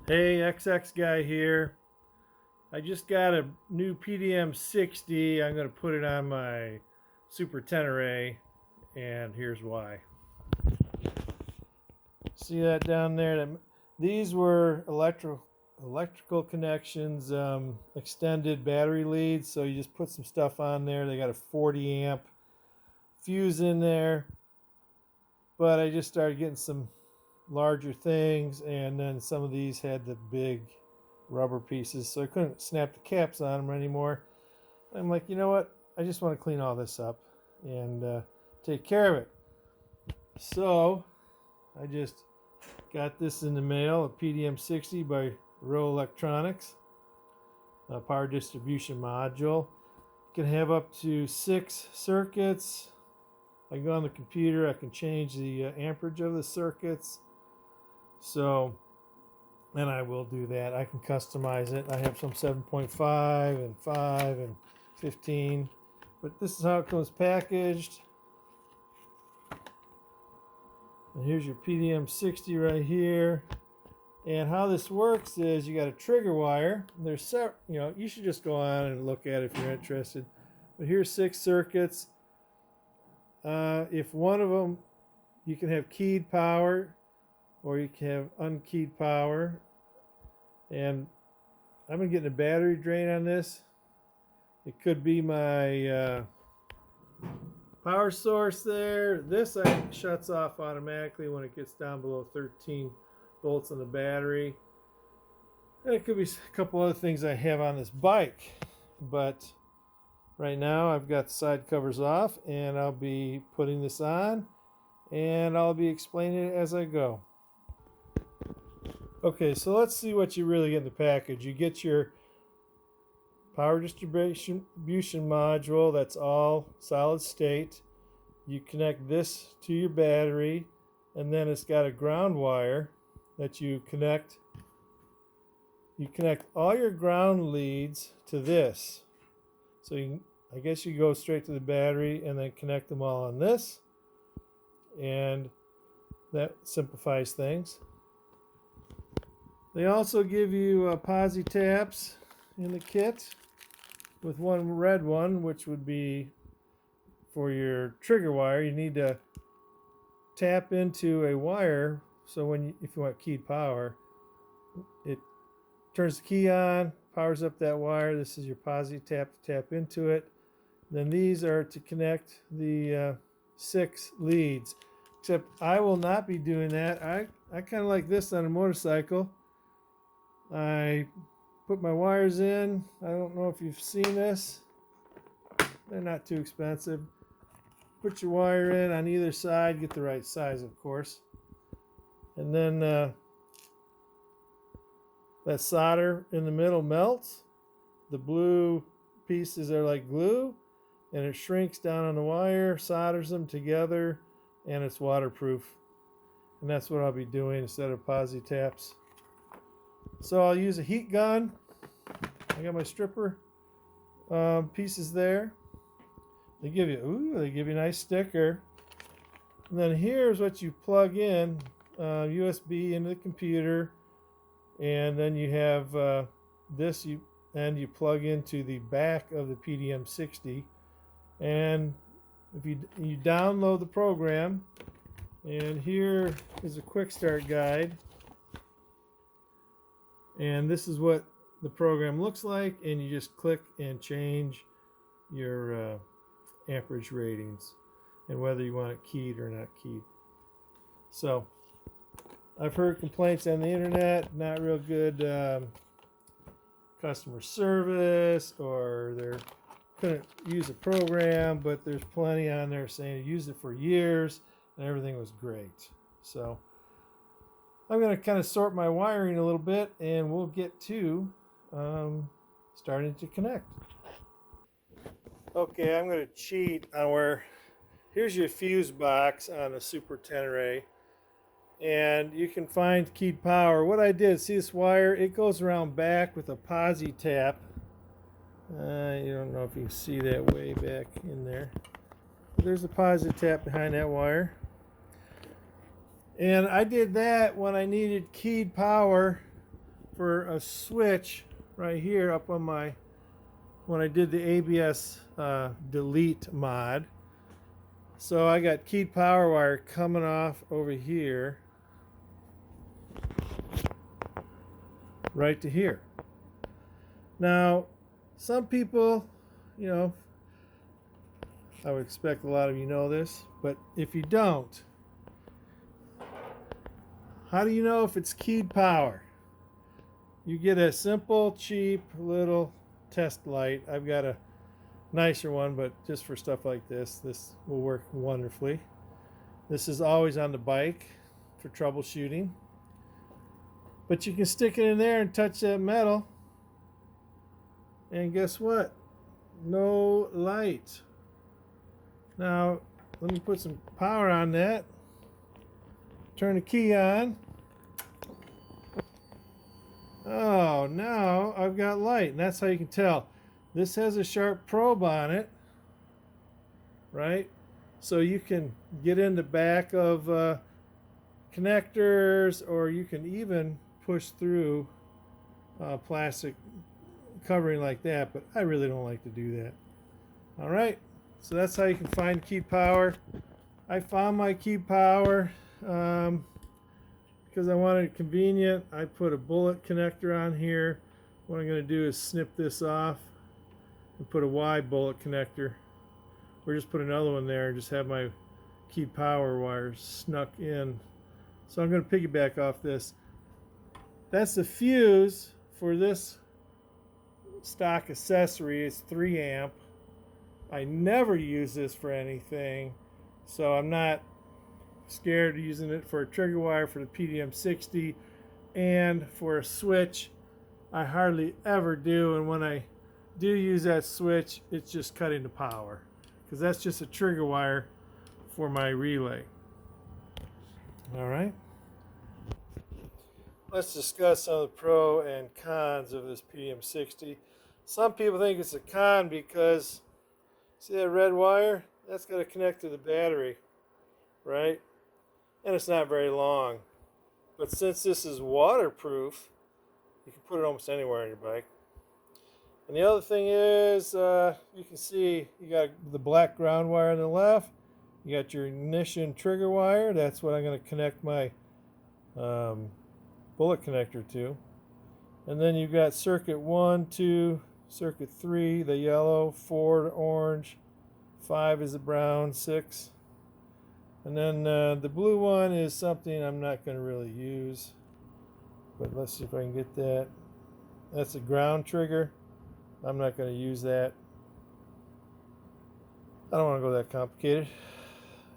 Hey, XX guy here. I just got a new PDM60. I'm going to put it on my Super Tenere, and here's why. See that down there? These were electrical connections, extended battery leads. So you just put some stuff on there. They got a 40 amp fuse in there, but I just started getting some larger things, and then some of these had the big rubber pieces, so I couldn't snap the caps on them anymore. I'm like, you know what? I just want to clean all this up and take care of it. So I just got this in the mail, a PDM60 by Rowe Electronics, a power distribution module. You can have up to 6 circuits. I go on the computer, I can change the amperage of the circuits. So, and I will do that. I can customize it. I have some 7.5 and 5 and 15, but this is how it comes packaged. And here's your PDM60 right here. And how this works is you got a trigger wire. There's you should just go on and look at it if you're interested. But here's 6 circuits. If one of them, you can have keyed power, or you can have unkeyed power. And I've been getting a battery drain on this. It could be my power source there. This shuts off automatically when it gets down below 13 volts on the battery. And it could be a couple other things I have on this bike. But right now I've got the side covers off, and I'll be putting this on, and I'll be explaining it as I go. Okay, so let's see what you really get in the package. You get your power distribution module, that's all solid state. You connect this to your battery, and then it's got a ground wire that you connect. You connect all your ground leads to this. So I guess you go straight to the battery and then connect them all on this, and that simplifies things. They also give you posi taps in the kit, with one red one, which would be for your trigger wire. You need to tap into a wire, so if you want keyed power, it turns the key on, powers up that wire. This is your posi tap to tap into it. Then these are to connect the 6 leads. Except I will not be doing that. I kind of like this on a motorcycle. I put my wires in. I don't know if you've seen this. They're not too expensive. Put your wire in on either side. Get the right size, of course. And then that solder in the middle melts. The blue pieces are like glue, and it shrinks down on the wire, solders them together, and it's waterproof. And that's what I'll be doing instead of posi taps. So I'll use a heat gun. I got my stripper pieces there. They give you a nice sticker. And then here's what you plug in, USB into the computer, and then you have this you plug into the back of the PDM60. And if you download the program, and here is a quick start guide. And this is what the program looks like, and you just click and change your amperage ratings and whether you want it keyed or not keyed. So I've heard complaints on the internet, not real good customer service, or they couldn't use a program, but there's plenty on there saying you used it for years and everything was great. So I'm going to kind of sort my wiring a little bit, and we'll get to starting to connect. Okay, I'm going to cheat on here's your fuse box on a Super Tenere, and you can find keyed power. What I did, see this wire, it goes around back with a posi tap. You don't know if you can see that way back in there. There's a posi tap behind that wire. And I did that when I needed keyed power for a switch right here up on my, when I did the ABS delete mod. So I got keyed power wire coming off over here right to here. Now, some people, you know, I would expect a lot of you know this, but if you don't, how do you know if it's keyed power? You get a simple, cheap little test light. I've got a nicer one, but just for stuff like this will work wonderfully. This is always on the bike for troubleshooting. But you can stick it in there and touch that metal, and guess what? No light. Now, let me put some power on that. Turn the key on. Oh, now I've got light, and that's how you can tell. This has a sharp probe on it, right? So you can get in the back of connectors, or you can even push through plastic covering like that, but I really don't like to do that. All right, so that's how you can find keyed power. I found my keyed power because I wanted it convenient. I put a bullet connector on here. What I'm going to do is snip this off and put a Y bullet connector, or just put another one there and just have my keyed power wires snuck in. So I'm going to piggyback off this. That's the fuse for this stock accessory. It's 3 amp. I never use this for anything, so I'm not scared of using it for a trigger wire for the PDM60, and for a switch I hardly ever do, and when I do use that switch, it's just cutting the power, because that's just a trigger wire for my relay. All right, let's discuss some of the pros and cons of this PDM60. Some people think it's a con because, see that red wire? That's got to connect to the battery, right? And it's not very long. But since this is waterproof, you can put it almost anywhere on your bike. And the other thing is, you can see you got the black ground wire on the left. You got your ignition trigger wire. That's what I'm going to connect my bullet connector to. And then you've got circuit 1, 2, circuit 3, the yellow, 4, the orange, 5 is the brown, 6. And then the blue one is something I'm not going to really use. But let's see if I can get that. That's a ground trigger. I'm not going to use that. I don't want to go that complicated.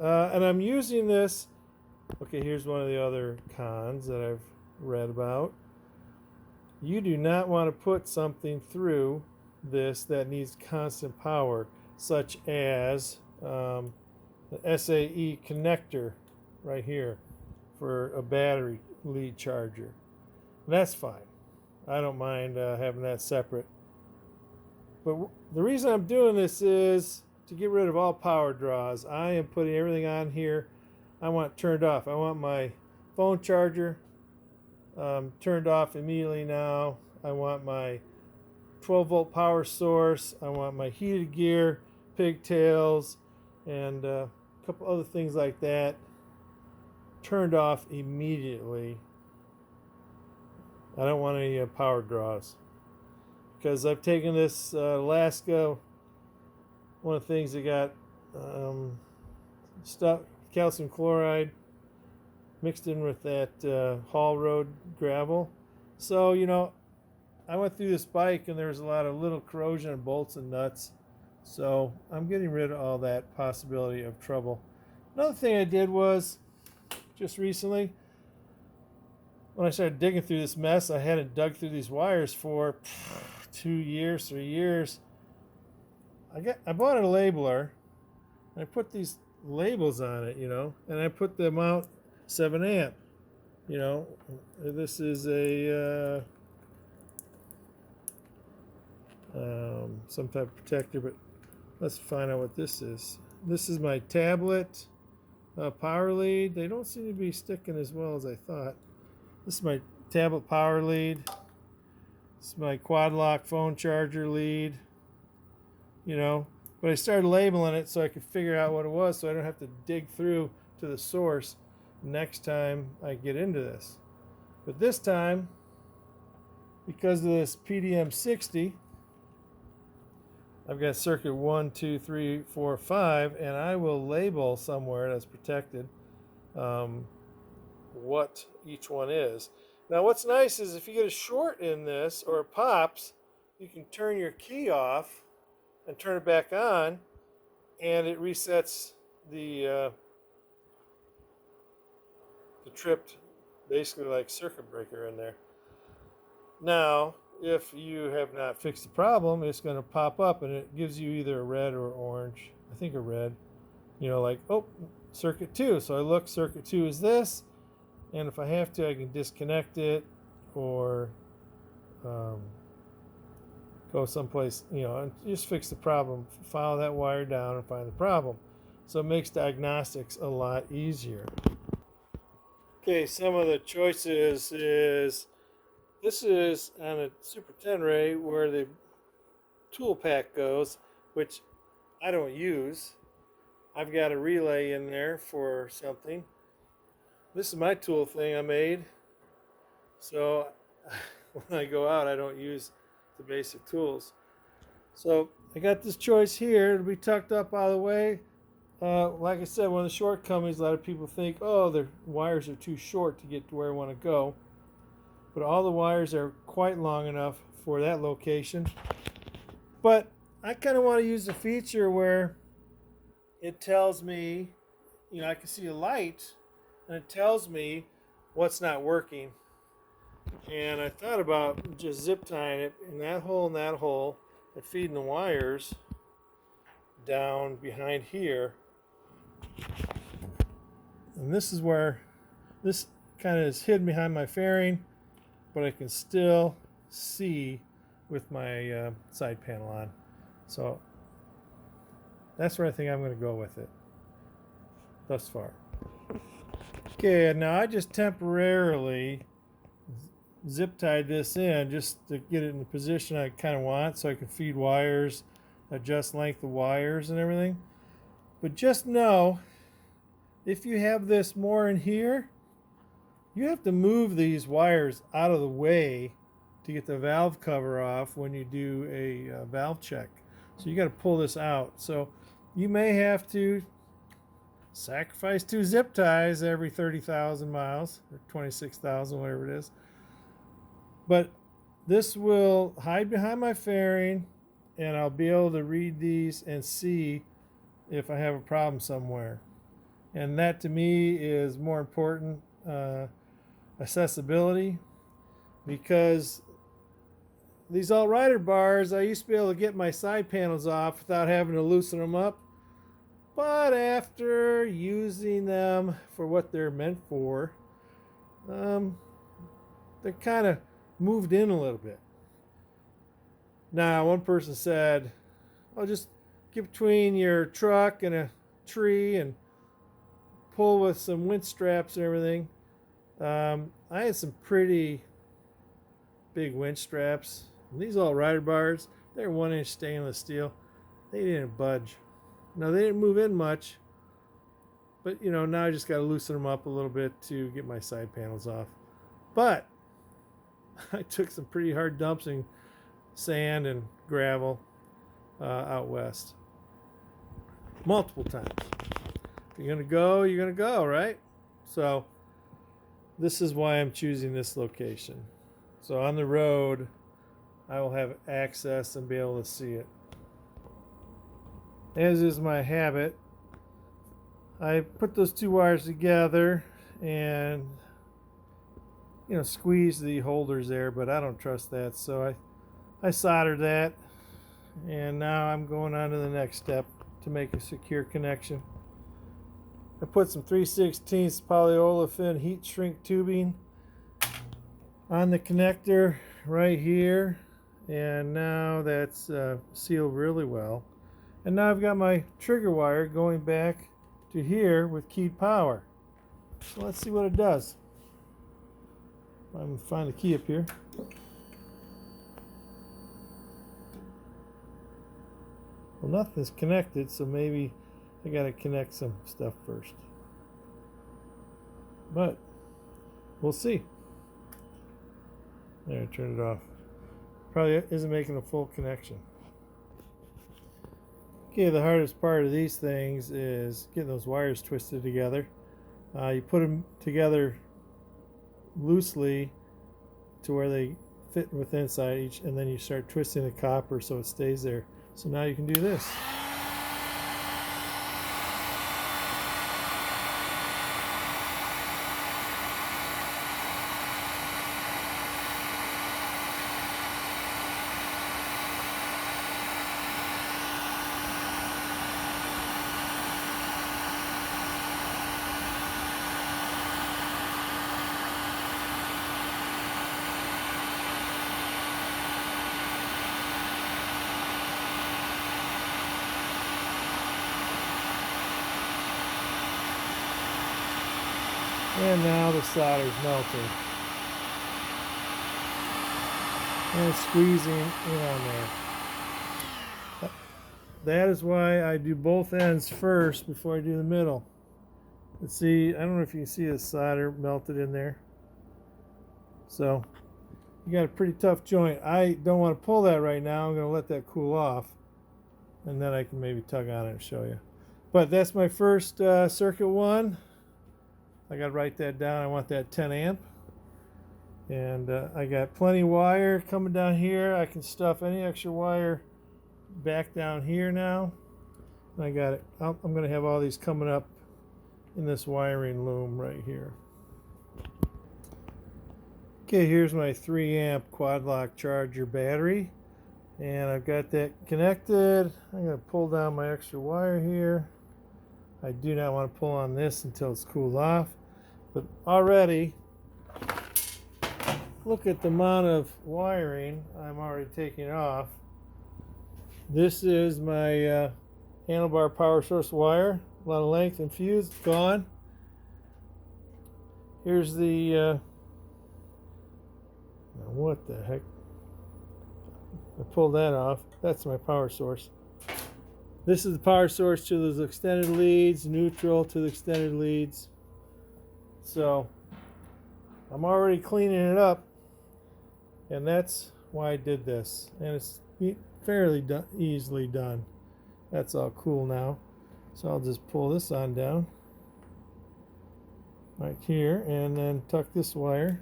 And I'm using this. Okay, here's one of the other cons that I've read about. You do not want to put something through this that needs constant power, such as the SAE connector right here for a battery lead charger. And that's fine. I don't mind having that separate. But the reason I'm doing this is to get rid of all power draws. I am putting everything on here I want turned off. I want my phone charger turned off immediately now. I want my 12-volt power source. I want my heated gear, pigtails, and a couple other things like that turned off immediately. I don't want any power draws, because I've taken this Alaska, one of the things that got stuff, calcium chloride mixed in with that haul road gravel. So, you know, I went through this bike and there was a lot of little corrosion and bolts and nuts. So I'm getting rid of all that possibility of trouble. Another thing I did was, just recently, when I started digging through this mess, I hadn't dug through these wires for 2 years, 3 years. I bought a labeler, and I put these labels on it, you know, and I put the amount 7 amp, you know. This is a some type of protector, but let's find out what this is. This is my tablet power lead. They don't seem to be sticking as well as I thought. This is my tablet power lead. It's my quad lock phone charger lead, you know. But I started labeling it so I could figure out what it was, so I don't have to dig through to the source next time I get into this. But this time, because of this PDM60, I've got circuit 1, 2, 3, 4, 5, and I will label somewhere that's protected what each one is. Now what's nice is if you get a short in this or it pops, you can turn your key off and turn it back on, and it resets the tripped, basically like circuit breaker in there. Now if you have not fixed the problem, it's going to pop up and it gives you either a red or orange. I think a red, you know, like, oh, circuit 2. So I look, circuit 2 is this, and if I have to, I can disconnect it or go someplace, you know, and just fix the problem, follow that wire down and find the problem. So it makes diagnostics a lot easier. Okay, some of the choices is, this is on a Super Tenere where the tool pack goes, which I don't use. I've got a relay in there for something. This is my tool thing I made. So when I go out, I don't use the basic tools. So I got this choice here to be tucked up out of the way. Like I said, one of the shortcomings, a lot of people think, oh, the wires are too short to get to where I want to go. But all the wires are quite long enough for that location. But I kind of want to use the feature where it tells me, you know, I can see a light and it tells me what's not working. And I thought about just zip tying it in that hole and feeding the wires down behind here. And this is where this kind of is hidden behind my fairing, but I can still see with my side panel on. So that's where I think I'm going to go with it thus far. Okay, now I just temporarily zip tied this in just to get it in the position I kind of want, so I can feed wires, adjust length of wires and everything. But just know, if you have this more in here, you have to move these wires out of the way to get the valve cover off when you do a valve check. So you got to pull this out. So you may have to sacrifice 2 zip ties every 30,000 miles, or 26,000, whatever it is. But this will hide behind my fairing, and I'll be able to read these and see if I have a problem somewhere. And that to me is more important, accessibility, because these alt-rider bars, I used to be able to get my side panels off without having to loosen them up. But after using them for what they're meant for, they're kind of moved in a little bit. Now, one person said, "I'll just get between your truck and a tree and pull with some winch straps and everything." I had some pretty big winch straps. And these alt-rider bars, they're 1-inch stainless steel. They didn't budge. Now, they didn't move in much, but you know, now I just got to loosen them up a little bit to get my side panels off. But I took some pretty hard dumps in sand and gravel out west multiple times. If you're gonna go, you're gonna go, right? So this is why I'm choosing this location. So on the road, I will have access and be able to see it. As is my habit, I put those 2 wires together and, you know, squeeze the holders there, but I don't trust that, so I soldered that, and now I'm going on to the next step to make a secure connection. I put some 3/16 polyolefin heat shrink tubing on the connector right here, and now that's sealed really well. And now I've got my trigger wire going back to here with keyed power. So let's see what it does. I'm going to find the key up here. nothing's connected, so maybe I got to connect some stuff first. But we'll see. There, turn it off. Probably isn't making a full connection. Okay, the hardest part of these things is getting those wires twisted together. You put them together loosely to where they fit within inside each, and then you start twisting the copper so it stays there. So now you can do this. And now the solder's melting. And it's squeezing in on there. That is why I do both ends first before I do the middle. Let's see, I don't know if you can see the solder melted in there. So, you got a pretty tough joint. I don't want to pull that right now. I'm going to let that cool off. And then I can maybe tug on it and show you. But that's my first circuit one. I got to write that down. I want that 10 amp. And I got plenty wire coming down here. I can stuff any extra wire back down here now. And I got it. I'm going to have all these coming up in this wiring loom right here. Okay, here's my 3 amp quad lock charger battery. And I've got that connected. I'm going to pull down my extra wire here. I do not want to pull on this until it's cooled off. But already, look at the amount of wiring I'm already taking off. This is my handlebar power source wire. A lot of length and fuse gone. Here's the what the heck? I pulled that off. That's my power source. This is the power source to those extended leads, neutral to the extended leads. So I'm already cleaning it up, and that's why I did this. And it's fairly easily done. That's all cool now. So I'll just pull this on down right here, and then tuck this wire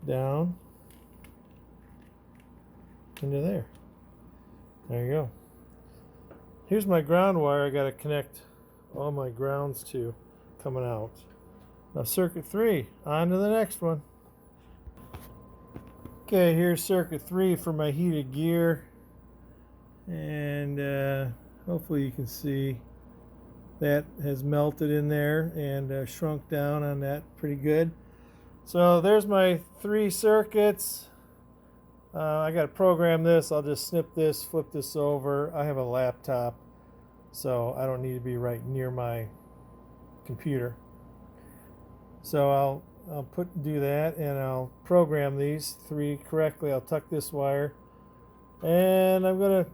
down into there. There you go. Here's my ground wire. I got to connect all my grounds to coming out. Now circuit 3, on to the next one. Okay, here's circuit 3 for my heated gear. And hopefully you can see that has melted in there and shrunk down on that pretty good. So there's my 3 circuits. I got to program this. I'll just snip this, flip this over. I have a laptop, so I don't need to be right near my computer. So I'll do that, and I'll program these 3 correctly. I'll tuck this wire, and I'm going to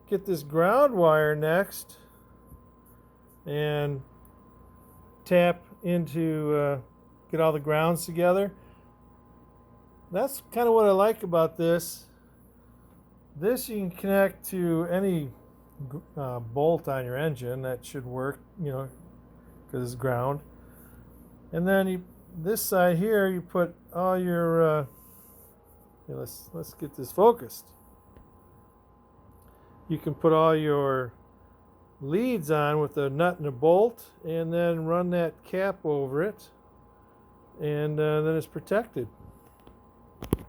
get this ground wire next and tap into get all the grounds together. That's kind of what I like about this. This you can connect to any bolt on your engine. That should work, you know, because it's ground. And then this side here, you put all your let's get this focused. You can put all your leads on with a nut and a bolt, and then run that cap over it, and then it's protected.